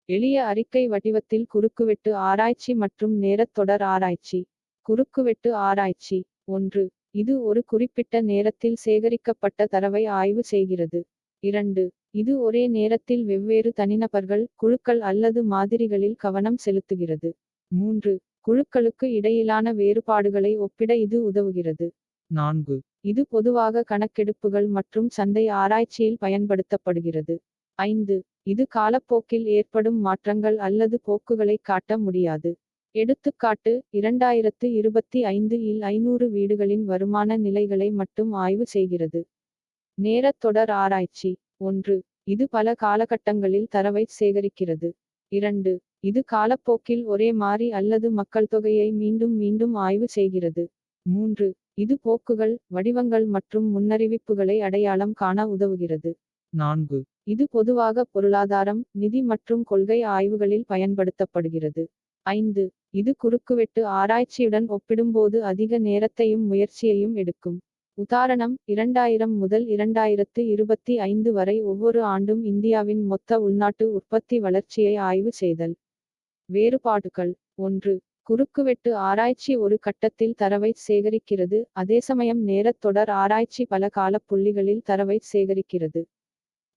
எளிய அறிக்கை வடிவத்தில் குறுக்குவெட்டு ஆராய்ச்சி மற்றும் நேரத் தொடர் ஆராய்ச்சி. குறுக்குவெட்டு ஆராய்ச்சி. 1. இது ஒரு குறிப்பிட்ட நேரத்தில் சேகரிக்கப்பட்ட தரவை ஆய்வு செய்கிறது. 2. இது ஒரே நேரத்தில் வெவ்வேறு தனிநபர்கள், குழுக்கள் அல்லது மாதிரிகளில் கவனம் செலுத்துகிறது. 3. குழுக்களுக்கு இடையிலான வேறுபாடுகளை ஒப்பிட இது உதவுகிறது. 4. இது பொதுவாக கணக்கெடுப்புகள் மற்றும் சந்தை ஆராய்ச்சியில் பயன்படுத்தப்படுகிறது. 5. இது காலப்போக்கில் ஏற்படும் மாற்றங்கள் அல்லது போக்குகளைக் காட்ட முடியாது. எடுத்துக்காட்டு 2025 இல் 500 வீடுகளின் வருமான நிலைகளை மட்டும் ஆய்வு செய்கிறது. நேரத் தொடர் ஆராய்ச்சி. 1. இது பல காலகட்டங்களில் தரவைச் சேகரிக்கிறது. 2. இது காலப்போக்கில் ஒரே மாறி அல்லது மக்கள் தொகையை மீண்டும் மீண்டும் ஆய்வு செய்கிறது. 3. இது போக்குகள், வடிவங்கள் மற்றும் முன்னறிவிப்புகளை அடையாளம் காண உதவுகிறது. 4. இது பொதுவாக பொருளாதாரம், நிதி மற்றும் கொள்கை ஆய்வுகளில் பயன்படுத்தப்படுகிறது. 5. இது குறுக்குவெட்டு ஆராய்ச்சியுடன் ஒப்பிடும்போது அதிக நேரத்தையும் முயற்சியையும் எடுக்கும். உதாரணம் 2000 முதல் 2025 வரை ஒவ்வொரு ஆண்டும் இந்தியாவின் மொத்த உள்நாட்டு உற்பத்தி வளர்ச்சியை ஆய்வு செய்தல். வேறுபாடுகள். 1. குறுக்குவெட்டு ஆராய்ச்சி ஒரு கட்டத்தில் தரவைச் சேகரிக்கிறது, அதேசமயம் நேரத் தொடர் ஆராய்ச்சி பல காலப்புள்ளிகளில் தரவைச் சேகரிக்கிறது.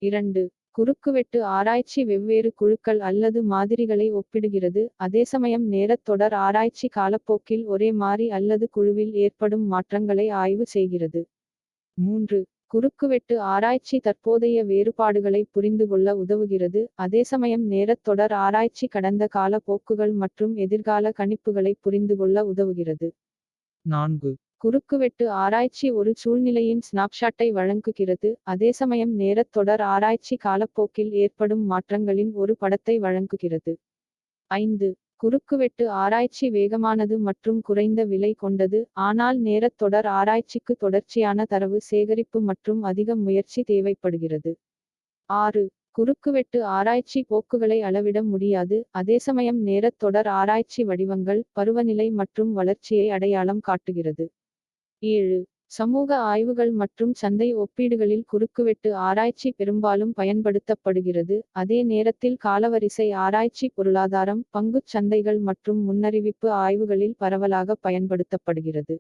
2. குறுக்குவெட்டு ஆராய்ச்சி வெவ்வேறு குழுக்கள் அல்லது மாதிரிகளை ஒப்பிடுகிறது, அதேசமயம் நேரத் தொடர் ஆராய்ச்சி காலப்போக்கில் ஒரே மாறி அல்லது குழுவில் ஏற்படும் மாற்றங்களை ஆய்வு செய்கிறது. 3. குறுக்குவெட்டு ஆராய்ச்சி தற்போதைய வேறுபாடுகளை புரிந்துகொள்ள உதவுகிறது, அதேசமயம் நேரத் தொடர் ஆராய்ச்சி கடந்த கால போக்குகள் மற்றும் எதிர்கால கணிப்புகளை புரிந்துகொள்ள உதவுகிறது. 4. குறுக்குவெட்டு ஆராய்ச்சி ஒரு சூழ்நிலையின் ஸ்னாப்ஷாட்டை வழங்குகிறது, அதேசமயம் நேரத் தொடர் ஆராய்ச்சி காலப்போக்கில் ஏற்படும் மாற்றங்களின் ஒரு படத்தை வழங்குகிறது. 5. குறுக்குவெட்டு ஆராய்ச்சி வேகமானது மற்றும் குறைந்த விலை கொண்டது, ஆனால் நேரத் தொடர் ஆராய்ச்சிக்கு தொடர்ச்சியான தரவு சேகரிப்பு மற்றும் அதிக முயற்சி தேவைப்படுகிறது. 6. குறுக்குவெட்டு ஆராய்ச்சி போக்குகளை அளவிட முடியாது, அதேசமயம் நேரத் தொடர் ஆராய்ச்சி வடிவங்கள், பருவநிலை மற்றும் வளர்ச்சியை அடையாளம் காட்டுகிறது. 7. சமூக ஆய்வுகள் மற்றும் சந்தை ஒப்பீடுகளில் குறுக்குவெட்டு ஆராய்ச்சி பெரும்பாலும் பயன்படுத்தப்படுகிறது, அதே நேரத்தில் காலவரிசை ஆராய்ச்சி பொருளாதாரம், பங்குச் சந்தைகள் மற்றும் முன்னறிவிப்பு ஆய்வுகளில் பரவலாக பயன்படுத்தப்படுகிறது.